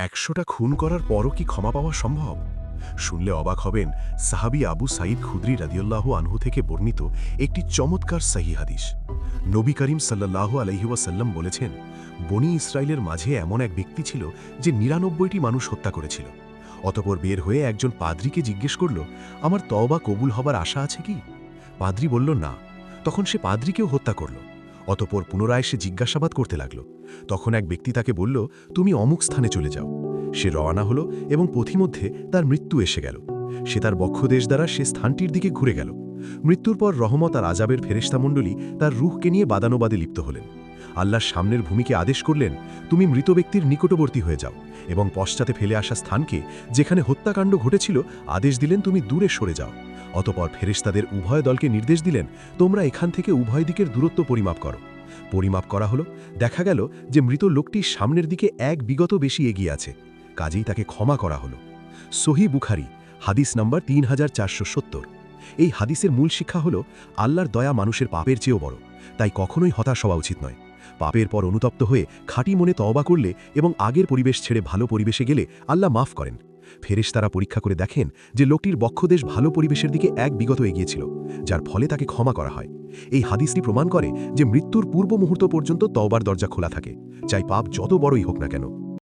১০০টা খুন করার পরও কি ক্ষমা পাওয়া সম্ভব? শুনলে অবাক হবেন। সাহাবী আবু সাঈদ খুদরি রাদিয়াল্লাহু আনহু থেকে বর্ণিত একটি চমৎকার সহিহ হাদিস। নবী করিম সাল্লাল্লাহু আলাইহি ওয়াসাল্লাম বলেছেন, বনী ইসরায়েলের মাঝে এমন এক ব্যক্তি ছিল যে ৯৯টি মানুষ হত্যা করেছিল। অতঃপর বের হয়ে একজন পাদ্রীকে জিজ্ঞেস করল, আমার তওবা কবুল হবার আশা আছে কি? পাদ্রী বলল, না। তখন সে পাদ্রীকেও হত্যা করল। অতঃপর পুনরায় সে জিজ্ঞাসাবাদ করতে লাগল। তখন এক ব্যক্তি তাকে বলল, তুমি অমুক স্থানে চলে যাও। সে রওনা হল এবং পথিমধ্যে তার মৃত্যু এসে গেল। সে তার বক্ষদেশ দ্বারা সে স্থানটির দিকে ঘুরে গেল। মৃত্যুর পর রহমত আর আজাবের ফেরেশতামণ্ডলী তার রূহকে নিয়ে বাদানুবাদে লিপ্ত হলেন। আল্লাহর সামনের ভূমিকে আদেশ করলেন, তুমি মৃত ব্যক্তির নিকটবর্তী হয়ে যাও, এবং পশ্চাতে ফেলে আসা স্থানকে, যেখানে হত্যাকাণ্ড ঘটেছিল, আদেশ দিলেন তুমি দূরে সরে যাও। অতপর ফেরেশতাদের উভয় দলকে নির্দেশ দিলেন, তোমরা এখান থেকে উভয় দিকের দূরত্ব পরিমাপ করো। পরিমাপ করা হলো। দেখা গেল যে মৃত লোকটি সামনের দিকে এক বিগত বেশি এগিয়ে আছে। কাজেই তাকে ক্ষমা করা হলো। সহিহ বুখারী, হাদিস নম্বর ৩৪৭০। এই হাদিসের মূল শিক্ষা হল, আল্লাহর দয়া মানুষের পাপের চেয়েও বড়। তাই কখনোই হতাশ হওয়া উচিত নয়। পাপের পর অনুতপ্ত হয়ে খাঁটি মনে তওবা করলে এবং আগের পরিবেশ ছেড়ে ভালো পরিবেশে গেলে আল্লাহ মাফ করেন। ফেরেশতারা পরীক্ষা করে দেখেন যে লোকটির বক্ষদেশ ভালো পরিবেশের দিকে এক বিগত এগিয়েছিল, যার ফলে তাকে ক্ষমা করা হয়। এই হাদিসটি প্রমাণ করে যে মৃত্যুর পূর্ব মুহূর্ত পর্যন্ত তওবার দরজা খোলা থাকে, চাই পাপ যত বড়ই হোক না কেন।